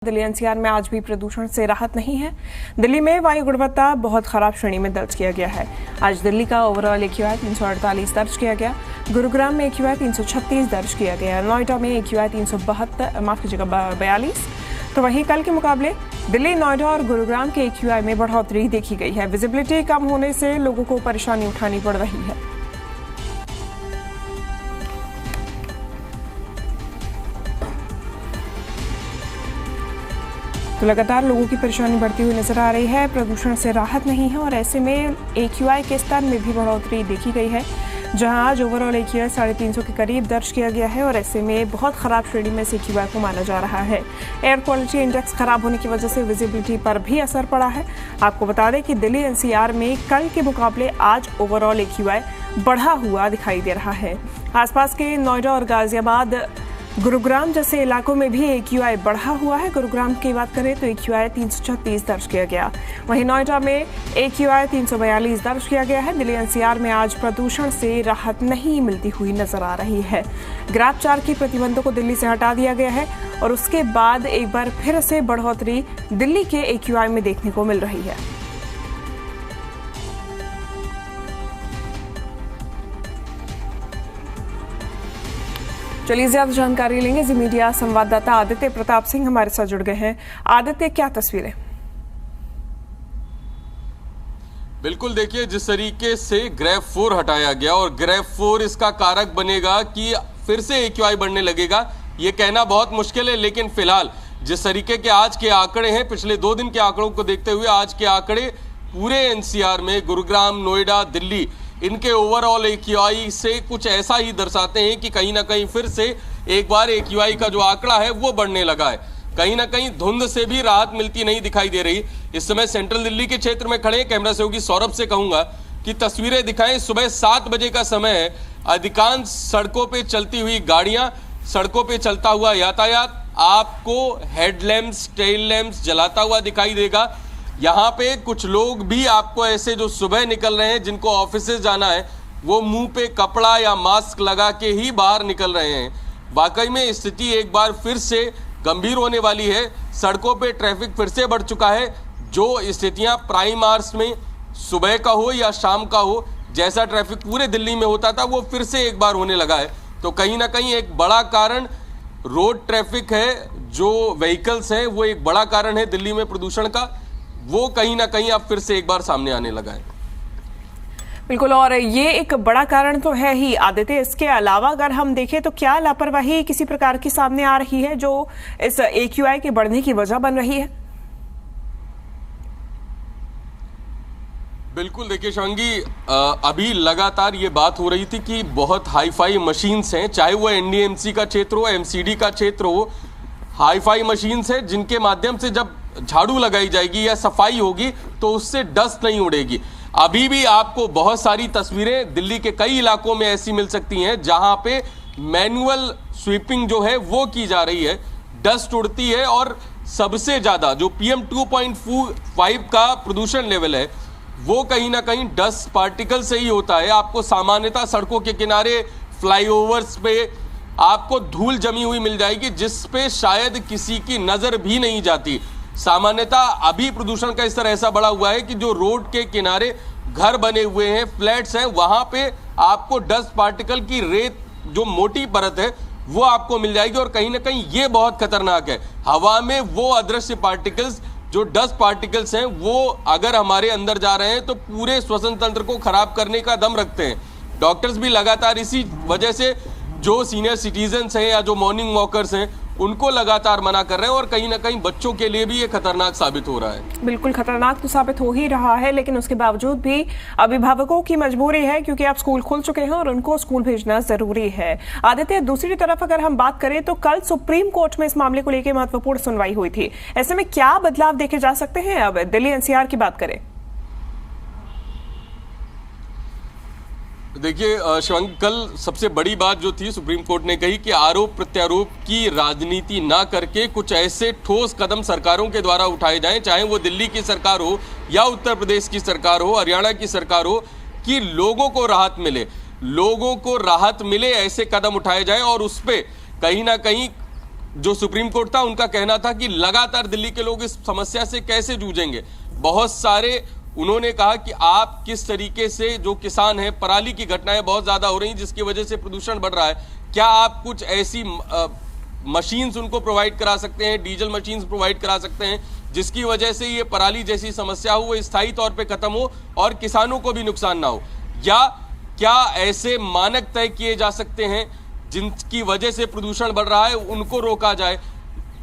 Delhi NCR में आज भी प्रदूषण से राहत नहीं है। दिल्ली में वायु गुणवत्ता बहुत खराब श्रेणी में दर्ज किया गया है। आज दिल्ली का ओवरऑल AQI 348 दर्ज किया गया। गुरुग्राम में AQI 336 दर्ज किया गया। नोएडा में AQI 342 तो वहीं कल के मुकाबले दिल्ली, नोएडा और गुरुग्राम के AQI में बढ़ोतरी देखी गई है। विजिबिलिटी कम होने से लोगों को परेशानी उठानी पड़ रही है। तो लगातार लोगों की परेशानी बढ़ती हुई नजर आ रही है। प्रदूषण से राहत नहीं है और ऐसे में AQI के स्तर में भी बढ़ोतरी देखी गई है, जहां आज ओवरऑल AQI 350 के करीब दर्ज किया गया है और ऐसे में बहुत खराब श्रेणी में AQI को माना जा रहा है। एयर क्वालिटी इंडेक्स खराब होने की वजह से विजिबिलिटी पर भी असर पड़ा है। आपको बता दें कि दिल्ली NCR में कल के मुकाबले आज ओवरऑल AQI बढ़ा हुआ दिखाई दे रहा है। आसपास के नोएडा और गाजियाबाद, गुरुग्राम जैसे इलाकों में भी AQI बढ़ा हुआ है। गुरुग्राम की बात करें तो AQI 336 दर्ज किया गया। वहीं नोएडा में AQI 342 दर्ज किया गया है। दिल्ली NCR में आज प्रदूषण से राहत नहीं मिलती हुई नजर आ रही है। ग्रैब 4 की प्रतिबंधों को दिल्ली से हटा दिया गया है और उसके बाद एक बार फिर से बढ़ोतरी दिल्ली के AQI में देखने को मिल रही है। चलिए ज्यादा जानकारी लेंगे। जी मीडिया संवाददाता आदित्य प्रताप सिंह हमारे साथ जुड़ गए हैं। आदित्य, क्या तस्वीरें? बिल्कुल, देखिए जिस तरीके से ग्रैब 4 हटाया गया और ग्रैब 4 इसका कारक बनेगा कि फिर से AQI बढ़ने लगेगा, ये कहना बहुत मुश्किल है। लेकिन फिलहाल जिस तरीके के आज के आंकड़े हैं, पिछले 2 दिन के आंकड़ों को देखते हुए आज के आंकड़े पूरे NCR में गुरुग्राम, नोएडा, दिल्ली, इनके ओवरऑल AQI से कुछ ऐसा ही दर्शाते हैं कि कहीं ना कहीं फिर से एक बार AQI का जो आंकड़ा है वो बढ़ने लगा है। कहीं ना कहीं धुंध से भी राहत मिलती नहीं दिखाई दे रही। इस समय सेंट्रल दिल्ली के क्षेत्र में खड़े कैमरा सहयोगी सौरभ से कहूंगा कि तस्वीरें दिखाएं। सुबह 7 बजे का समय है। अधिकांश सड़कों पे चलती हुई गाड़ियां, सड़कों पे चलता हुआ यातायात आपको हेडलैम्प्स, टेल लैम्प्स जलाता हुआ दिखाई देगा। यहाँ पे कुछ लोग भी आपको ऐसे जो सुबह निकल रहे हैं, जिनको ऑफिस जाना है, वो मुंह पे कपड़ा या मास्क लगा के ही बाहर निकल रहे हैं। वाकई में स्थिति एक बार फिर से गंभीर होने वाली है। सड़कों पे ट्रैफिक फिर से बढ़ चुका है। जो स्थितियां प्राइम आवर्स में सुबह का हो या शाम का हो, जैसा ट्रैफिक पूरे दिल्ली में होता था, वो फिर से एक बार होने लगा है। तो कहीं ना कहीं एक बड़ा कारण रोड ट्रैफिक है, जो व्हीकल्स हैं, वो एक बड़ा कारण है दिल्ली में प्रदूषण का। वो कहीं ना कहीं अब फिर से एक बार सामने आने लगा है। बिल्कुल, और ये एक बड़ा कारण तो है ही आदित्य। इसके अलावा अगर हम देखें तो क्या लापरवाही किसी प्रकार की सामने आ रही है जो इस AQI के बढ़ने की वजह बन रही है? बिल्कुल, देखिए शिवांगी, अभी लगातार ये बात हो रही थी कि बहुत हाईफाई मशीन्स हैं, चाहे वो NDMC का क्षेत्र हो, MCD का क्षेत्र हो, हाईफाई मशीन्स हैं जिनके माध्यम से जब झाड़ू लगाई जाएगी या सफाई होगी तो उससे डस्ट नहीं उड़ेगी। अभी भी आपको बहुत सारी तस्वीरें दिल्ली के कई इलाकों में ऐसी मिल सकती हैं जहां पे मैनुअल स्वीपिंग जो है वो की जा रही है, डस्ट उड़ती है और सबसे ज्यादा जो PM 2.5 का प्रदूषण लेवल है वो कहीं ना कहीं डस्ट पार्टिकल से ही होता है। आपको सामान्यतः सड़कों के किनारे, फ्लाईओवर्स पे आपको धूल जमी हुई मिल जाएगी, जिस पे शायद किसी की नजर भी नहीं जाती। सामान्यतः अभी प्रदूषण का स्तर ऐसा बढ़ा हुआ है कि जो रोड के किनारे घर बने हुए हैं, फ्लैट्स हैं, वहां पे आपको डस्ट पार्टिकल की रेत, जो मोटी परत है, वो आपको मिल जाएगी। और कहीं ना कहीं ये बहुत खतरनाक है। हवा में वो अदृश्य पार्टिकल्स, जो डस्ट पार्टिकल्स हैं, वो अगर हमारे अंदर जा रहे हैं तो पूरे श्वसन तंत्र को खराब करने का दम रखते हैं। डॉक्टर्स भी लगातार इसी वजह से जो सीनियर सिटीजन्स हैं या जो मॉर्निंग वॉकर्स हैं उनको लगातार मना कर रहे हैं और कहीं ना कहीं बच्चों के लिए भी ये खतरनाक साबित हो रहा है। बिल्कुल खतरनाक तो साबित हो ही रहा है, लेकिन उसके बावजूद भी अभिभावकों की मजबूरी है, क्योंकि अब स्कूल खुल चुके हैं और उनको स्कूल भेजना जरूरी है। आदित्य, दूसरी तरफ अगर हम बात करें तो कल सुप्रीम कोर्ट में इस मामले को लेकर महत्वपूर्ण सुनवाई हुई थी। ऐसे में क्या बदलाव देखे जा सकते हैं? अब दिल्ली NCR की बात करें। देखिए शिवांगी, कल सबसे बड़ी बात जो थी, सुप्रीम कोर्ट ने कही कि आरोप प्रत्यारोप की राजनीति ना करके कुछ ऐसे ठोस कदम सरकारों के द्वारा उठाए जाएं, चाहे वो दिल्ली की सरकार हो या उत्तर प्रदेश की सरकार हो, हरियाणा की सरकार हो, कि लोगों को राहत मिले, लोगों को राहत मिले, ऐसे कदम उठाए जाएं और उस पर कहीं ना कहीं जो सुप्रीम कोर्ट था उनका कहना था कि लगातार दिल्ली के लोग इस समस्या से कैसे जूझेंगे। बहुत सारे उन्होंने कहा कि आप किस तरीके से, जो किसान हैं, पराली की घटनाएं बहुत ज्यादा हो रही जिसकी वजह से प्रदूषण बढ़ रहा है, क्या आप कुछ ऐसी मशीन्स उनको प्रोवाइड करा सकते हैं, डीजल मशीन्स प्रोवाइड करा सकते हैं जिसकी वजह से ये पराली जैसी समस्या हो वो स्थायी तौर पे खत्म हो और किसानों को भी नुकसान ना हो? या क्या ऐसे मानक तय किए जा सकते हैं जिनकी वजह से प्रदूषण बढ़ रहा है उनको रोका जाए?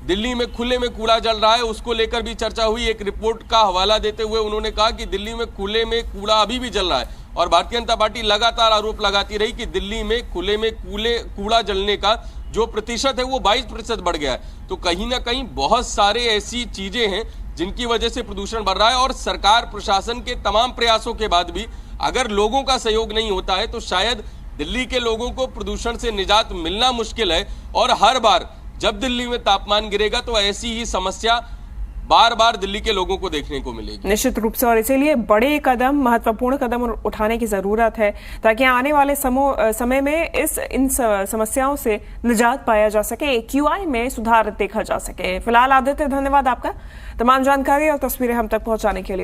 दिल्ली में खुले में कूड़ा जल रहा है, उसको लेकर भी चर्चा हुई। एक रिपोर्ट का हवाला देते हुए उन्होंने कहा कि दिल्ली में खुले में कूड़ा अभी भी जल रहा है और भारतीय जनता पार्टी लगातार आरोप लगाती रही कि दिल्ली में खुले में कूड़ा जलने का जो प्रतिशत है वो 22% बढ़ गया है। तो कहीं ना कहीं बहुत सारे ऐसी चीजें हैं जिनकी वजह से प्रदूषण बढ़ रहा है और सरकार प्रशासन के तमाम प्रयासों के बाद भी अगर लोगों का सहयोग नहीं होता है तो शायद दिल्ली के लोगों को प्रदूषण से निजात मिलना मुश्किल है। और हर बार जब दिल्ली में तापमान गिरेगा तो ऐसी ही समस्या बार बार दिल्ली के लोगों को देखने को मिलेगी। निश्चित रूप से, और इसीलिए बड़े कदम, महत्वपूर्ण कदम उठाने की जरूरत है ताकि आने वाले समय में इन समस्याओं से निजात पाया जा सके, AQI में सुधार देखा जा सके। फिलहाल आदित्य, धन्यवाद आपका तमाम जानकारी और तस्वीरें हम तक पहुंचाने के लिए।